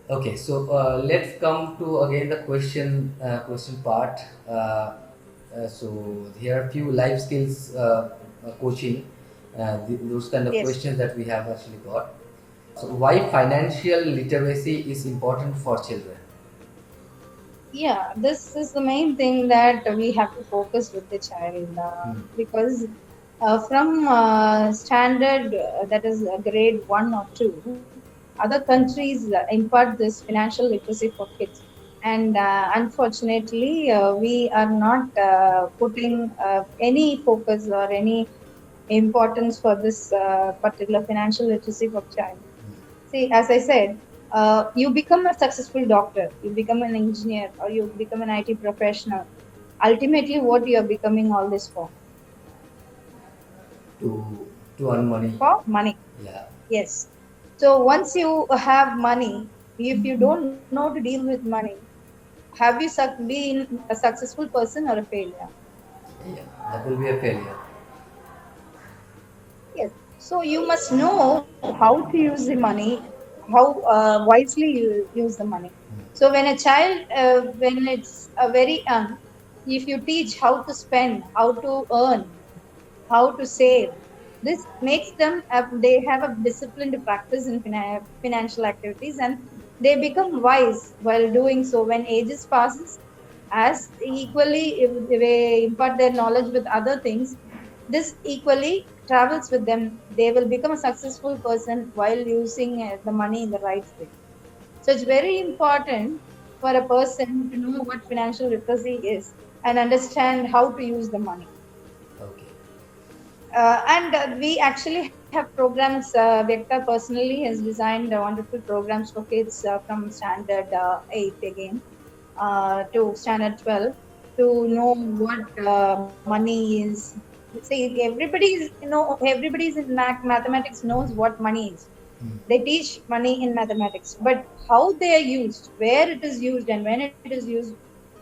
Okay, so let's come to again the question part. So here are few life skills coaching, those kind of Yes. questions that we have actually got. So why financial literacy is important for children? Yeah, this is the main thing that we have to focus with the child Hmm. because from standard that is grade 1 or 2, other countries impart this financial literacy for kids. And unfortunately, we are not putting any focus or any importance for this particular financial literacy for child. See, as I said, you become a successful doctor, you become an engineer, or you become an IT professional. Ultimately, what you are becoming all this for? To earn money. For money. Yeah. Yes. So once you have money, if you don't know to deal with money, have you been a successful person or a failure? Yeah, that will be a failure. Yes. So you must know how to use the money, how wisely you use the money. So when a child, when it's very young, if you teach how to spend, how to earn, how to save, this makes them, they have a disciplined practice in financial activities, and they become wise while doing so. When ages passes, as equally if they impart their knowledge with other things, this equally travels with them. They will become a successful person while using the money in the right way. So it's very important for a person to know what financial literacy is and understand how to use the money. Okay. And we actually have programs. Vyakta personally has designed wonderful programs for kids from standard 8 again to standard 12 to know what money is. See, everybody is in mathematics knows what money is. Hmm. They teach money in mathematics, but how they are used, where it is used, and when it is used,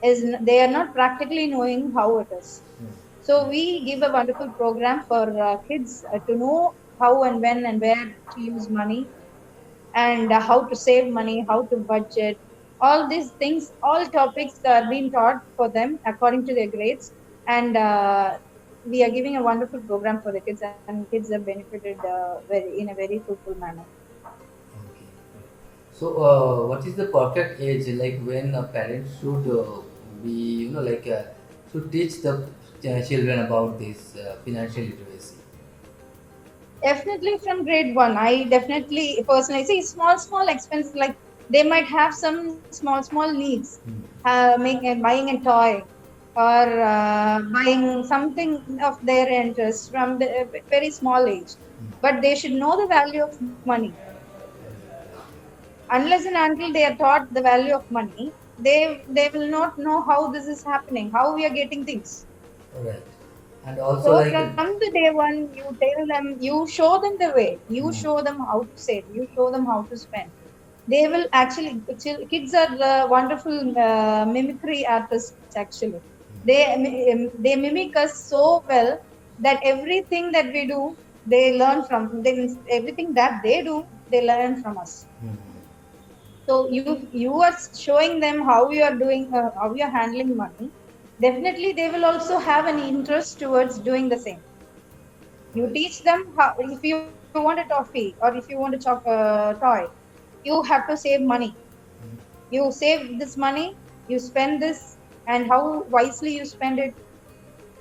they are not practically knowing how it is. So we give a wonderful program for kids to know how and when and where to use money, and how to save money, how to budget. All these things, all topics are being taught for them according to their grades, and we are giving a wonderful program for the kids, and kids have benefited very in a very fruitful manner. Okay. So, what is the perfect age, like when a parent should be, should teach the children about this financial literacy? Definitely from grade 1. I definitely personally see small expenses, like they might have some small needs, Hmm. buying a toy or buying something of their interest from the very small age. But they should know the value of money. Unless and until they are taught the value of money, they will not know how this is happening, how we are getting things. Right. And also, So like, from the day one, you tell them, you show them the way, you show them how to save, you show them how to spend. They will actually, kids are wonderful mimicry artists actually. They mimic us so well that everything that we do, they learn from. Everything that they do, they learn from us. hmm, So you are showing them how you are doing, how you are handling money. Definitely, they will also have an interest towards doing the same. You right. teach them how, if you want a toffee or if you want a toy, you have to save money. You save this money, you spend this, and how wisely you spend it,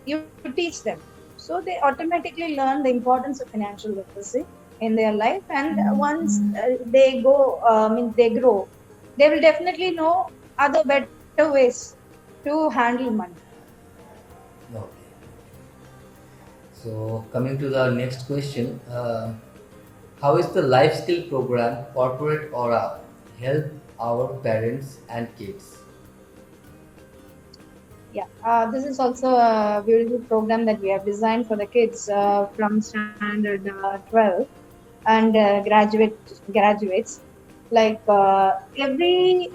you teach them. So they automatically learn the importance of financial literacy in their life. And once they go, means they grow, they will definitely know other better ways to handle money. Okay. So, coming to the next question, how is the life skill program corporate aura help our parents and kids? Yeah, this is also a beautiful program that we have designed for the kids from standard 12 and graduates. Like every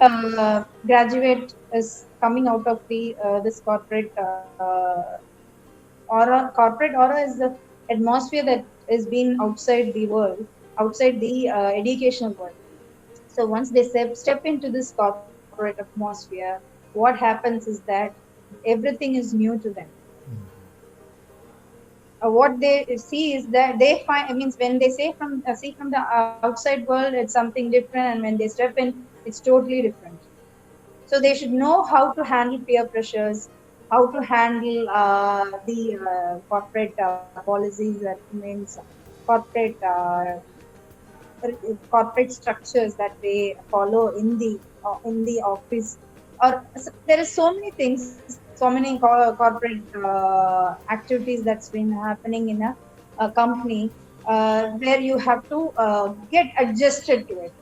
graduate is coming out of the this corporate aura. Corporate aura is the atmosphere that is being outside the world, outside the educational world. So once they step into this corporate atmosphere, what happens is that everything is new to them. What they see is that they find, I mean, when they say see from the outside world, it's something different, and when they step in, it's totally different. So they should know how to handle peer pressures, how to handle the corporate policies, that means corporate corporate structures that they follow in the office. Or there is so many things, so many corporate activities that's been happening in a company, where you have to get adjusted to it.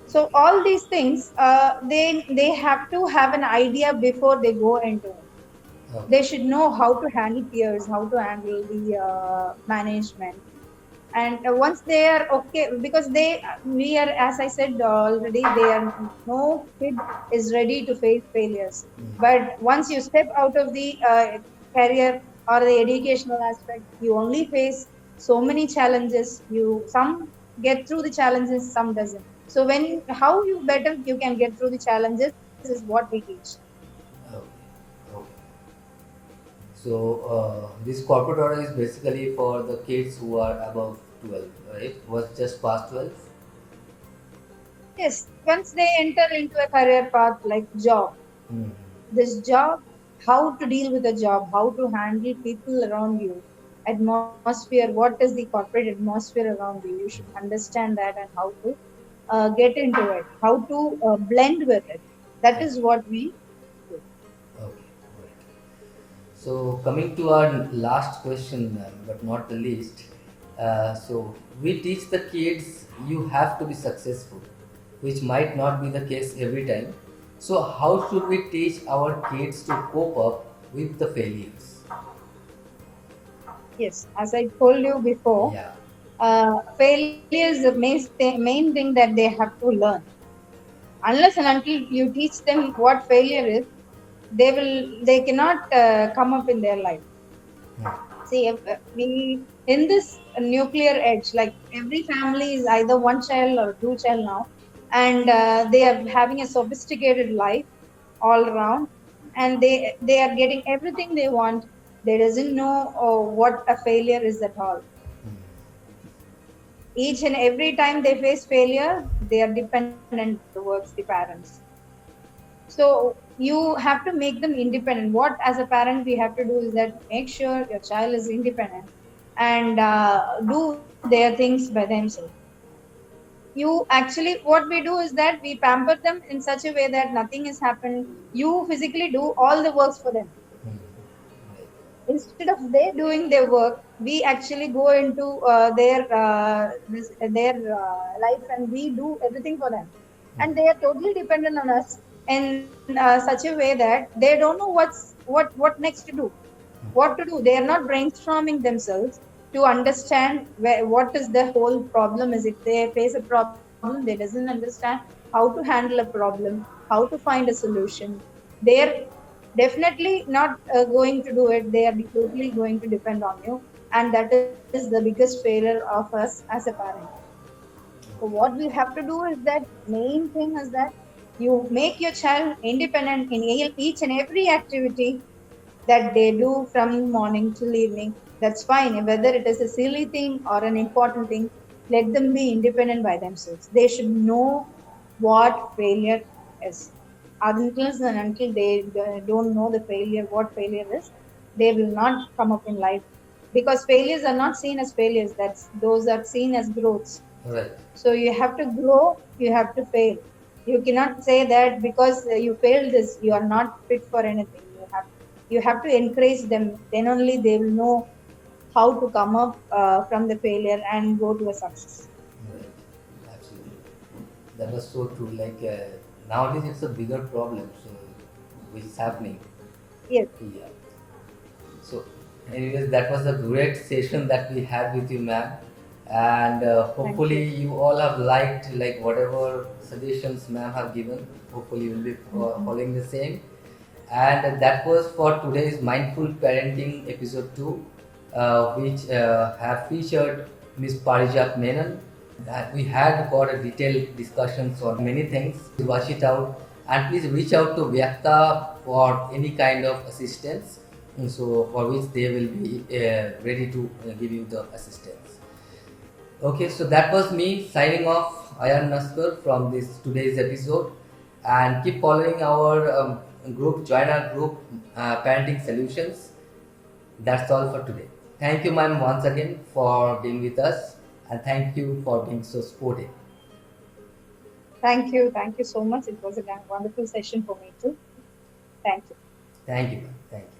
So all these things, they have to have an idea before they go into it. Okay. They should know how to handle peers, how to handle the management, and once they are okay, because we are, as I said already, they are, no kid is ready to face failures. But once you step out of the career or the educational aspect, you only face so many challenges. You some get through the challenges, some doesn't. So when how you better you can get through the challenges is what we teach. Okay. Okay. So this corporate order is basically for the kids who are above 12, right? Was just past 12. Yes, once they enter into a career path like job, Mm. this job, how to deal with a job, how to handle people around you, atmosphere, what is the corporate atmosphere around you. You should understand that, and how to get into it, how to blend with it. That is what we do. Okay. Right. So coming to our last question, but not the least. So we teach the kids you have to be successful, which might not be the case every time. So how should we teach our kids to cope up with the failures? Yes, as I told you before, Yeah. failure is the main thing that they have to learn. Unless and until you teach them what failure is, they cannot come up in their life. See, if, we in this nuclear edge, like every family is either one child or two child now, and they are having a sophisticated life all around, and they are getting everything they want. They doesn't know what a failure is at all. Each and every time they face failure, they are dependent towards the parents. So you have to make them independent. What as a parent we have to do is that make sure your child is independent and do their things by themselves. You actually, what we do is that we pamper them in such a way that nothing has happened. You physically do all the works for them. Instead of they doing their work, we actually go into their life, and we do everything for them, and they are totally dependent on us in such a way that they don't know what next to do, what to do. They are not brainstorming themselves to understand what is the whole problem is. If they face a problem, they doesn't understand how to handle a problem, how to find a solution. They're definitely not going to do it. They are totally going to depend on you, and that is the biggest failure of us as a parent. So what we have to do is that main thing is that you make your child independent in each and every activity that they do from morning till evening. That's fine, whether it is a silly thing or an important thing. Let them be independent by themselves. They should know what failure is. Unless and until they don't know the failure, what failure is, they will not come up in life, because failures are not seen as failures. That's those are seen as growths. Right. So you have to grow, you have to fail. You cannot say that because you failed this, you are not fit for anything. You have to encourage them. Then only they will know how to come up from the failure and go to a success. Right. Absolutely. That was so true. Like nowadays, it's a bigger problem. So, which is happening. Yes, Yeah. So, anyways, that was a great session that we had with you, ma'am. And thank hopefully, you. you all have liked like whatever suggestions ma'am have given. Hopefully, you will be Mhm. following the same. And that was for today's Mindful Parenting episode 2, which have featured Miss Parijat Menon. that we had got a detailed discussions on many things. Wash it out and please reach out to Vyakta for any kind of assistance. So for which they will be ready to give you the assistance. Okay, so that was me signing off, Ayan Naskar, from this today's episode, and keep following our group. Join our group, Parenting Solutions. That's all for today. Thank you, ma'am, once again for being with us, and thank you for being so supportive. Thank you. Thank you so much. It was a wonderful session for me too. Thank you. Thank you, ma'am. Thank you.